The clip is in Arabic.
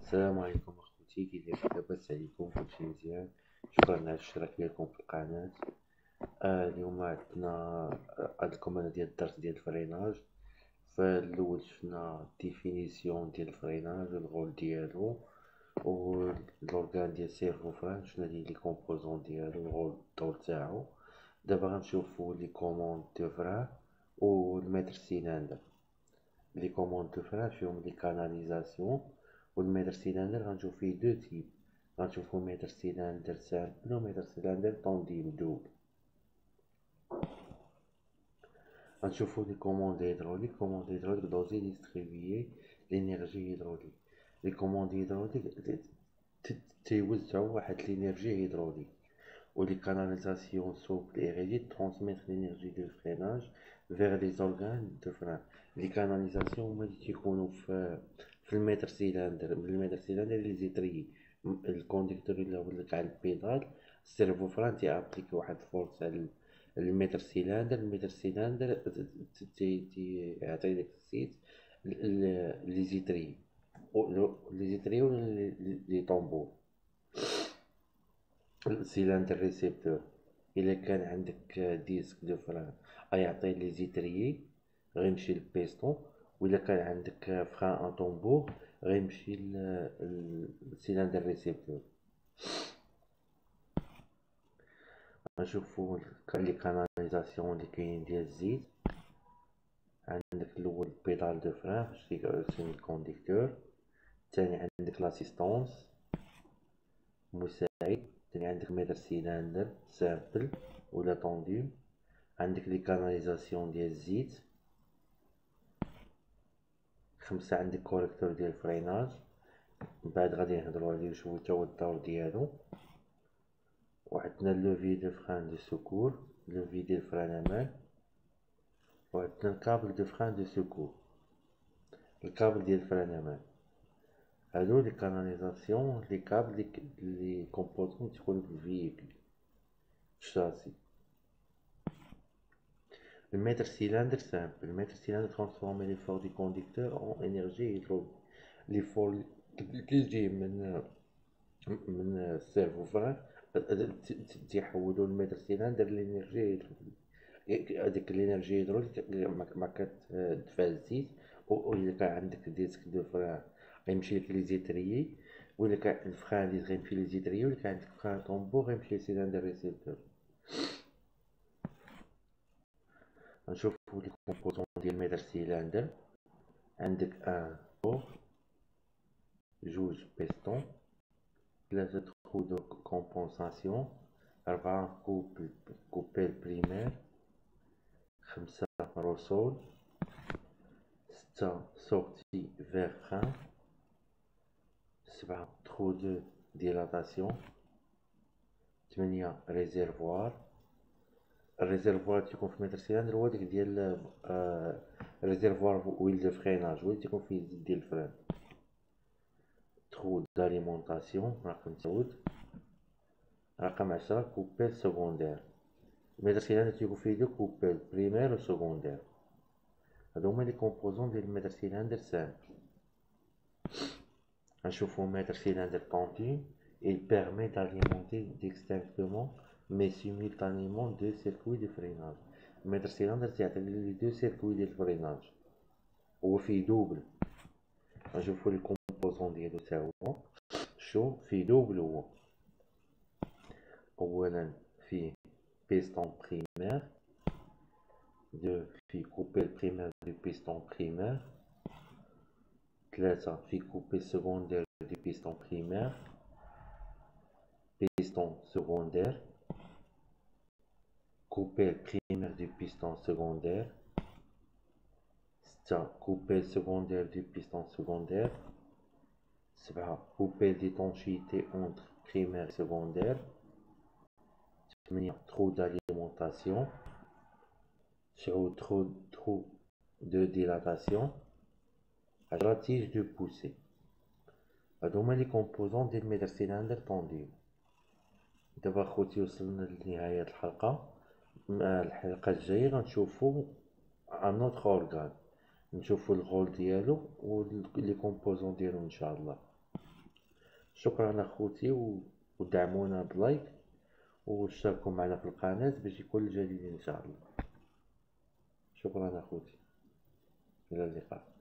السلام عليكم اخوتي، كي دايرين؟ لاباس عليكم؟ كلشي مزيان؟ شكرا على الاشتراك ديالكم في القناه. اليوم عندنا هاد الكوماند ديال الدرس ديال الفريناج. فالاول شفنا ديفينيسيون ديال الفريناج، الغول ديالو و لورغان ديال سيرفو فران، شنو هي لي كومبوزون ديالو، الغول الدور تاعو. دابا غنشوفو لي كوموند دو فران و المتر سيلندر. لي كوموند دو فران فيهم لي كاناليزاسيون، والمتر سيلندر غنشوف فيه دو تيب، غنشوفو متر سيلندر سامبل و متر سيلندر طونديم دوبل. غنشوفو لي كوموند هيدروليك. كوموند هيدروليك دوزي ديستريبيي لينيرجي هيدروليك. لي كوموند هيدروليك تيوزعو واحد لينيرجي هيدروليك. و لي كاناليزاسيون سوبل اي ريجيد ترونسميتر لينيرجي دو فريناج vers les organes de frein. لي كاناليزاسيون هما لي تيكونوا في المتر سيلندر. من المتر سيلندر لي زيتري الكونديكتور اللي هو اللي على البيدال، السيرفو فران تيابليكي واحد الفورس على المتر سيلندر. المتر سيلندر تيعطي داك السيت لي زيتري ولا لي طومبور. السيلندر ريسيبتور الا كان عندك ديسك دو فران غيعطي لي زيتريي غيمشي للبيستون، وإلا كان عندك فران ان طومبور غيمشي للسيلندر ريسيبتور. غنشوفو لي كاناليزاسيون اللي كاينين ديال الزيت. عندك الاول بيدال دو فران فاش تيرسم الكونديكتور، الثاني عندك لاسيستونس مساعد، الثاني عندك متر سيلندر سامبل ولا طونديم، عندك لي كاناليزاسيون ديال الزيت، خمسة عندك كوريكتور ديال الفريناج، من بعد غادي نهضرو عليه شويه تا هو الدور ديالو. وعندنا لوفي دو فران دو سكور، لوفي ديال فران امان، وعندنا الكابل دو فران دو سكور، الكابل ديال فران امان. هادو لي كاناليزاسيون لي كابل لي كومبوزون تيكونو في الفييكل الشاسي. المتر سيلندر سامبل. المتر سيلندر ترانسفورمي ليفور دي كونديكتور اون انرجي هيدروليك. ليفور كيجي من السيرفو فران تيحولو المتر سيلندر لانرجي هيدروليك. هاديك الانرجي هيدروليك ما كتدفع الزيت، و الا كان عندك ديسك دو فران غيمشي لك لي زيتريي، وإلا كان الفران اللي غيمشي لي زيتريي، وإلا كان عندك فران طومبو غيمشي لسيلندر ريسيبتور. غنشوفو لي كومبوزون ديال المتر سيلندر. عندك ان بور، جوج بيستون، ثلاثة تخو دو كومبونساسيون، ربعة كوبيل بريمير، خمسة روسول، ستة سورتي فيغ فران، سبعة تخو دو ديلاتاسيون، ثمانية ريزيرفوار. الريزيرفوار تيكون في متر سيلندر هو ديك ديال ريزيرفوار ويل دو فريناج، هو تيكون فيه الزيت ديال الفران. تخو داليمونطاسيون رقم 9. رقم 10 كوبيل سكوندير. المتر سيلندر تيكون فيه دو كوبيل بريمير و سكوندير. هادو هما لي كومبوزون ديال المتر سيلندر سامبل. غنشوفو متر سيلندر طونتي. il permet d'alimenter distinctement mais simultanément deux circuits de freinage. المتر سيلندر تيعطي لي دو سيركوي ديال الفريناج، هو فيه دوبل. غنشوفو لي كومبوزون ديالو تا هو. شو فيه دوبل؟ هو اولا فيه بيستون بريمير، دو فيه كوبيل بريمير دو بيستون بريمير، ثلاثة فيه كوبيل سكوندير دو بيستون بريمير، piston secondaire, coupelle primaire du piston secondaire, coupelle secondaire du piston secondaire, coupelle d'étanchéité entre primaire et secondaire, trou d'alimentation, trou de dilatation, tige de poussée. هادو هما لي كومبوزون ديال المتر سيلندر طونديو. دابا خوتي وصلنا لنهاية الحلقة. الحلقة الجاية غنشوفو ان اوتر اورغان، نشوفو الغول ديالو و لي كومبوزون ديالو ان شاء الله. شكرا اخوتي، ودعمونا بلايك واشتركوا معنا في القناة باش يكون الجديد ان شاء الله. شكرا اخوتي، الى اللقاء.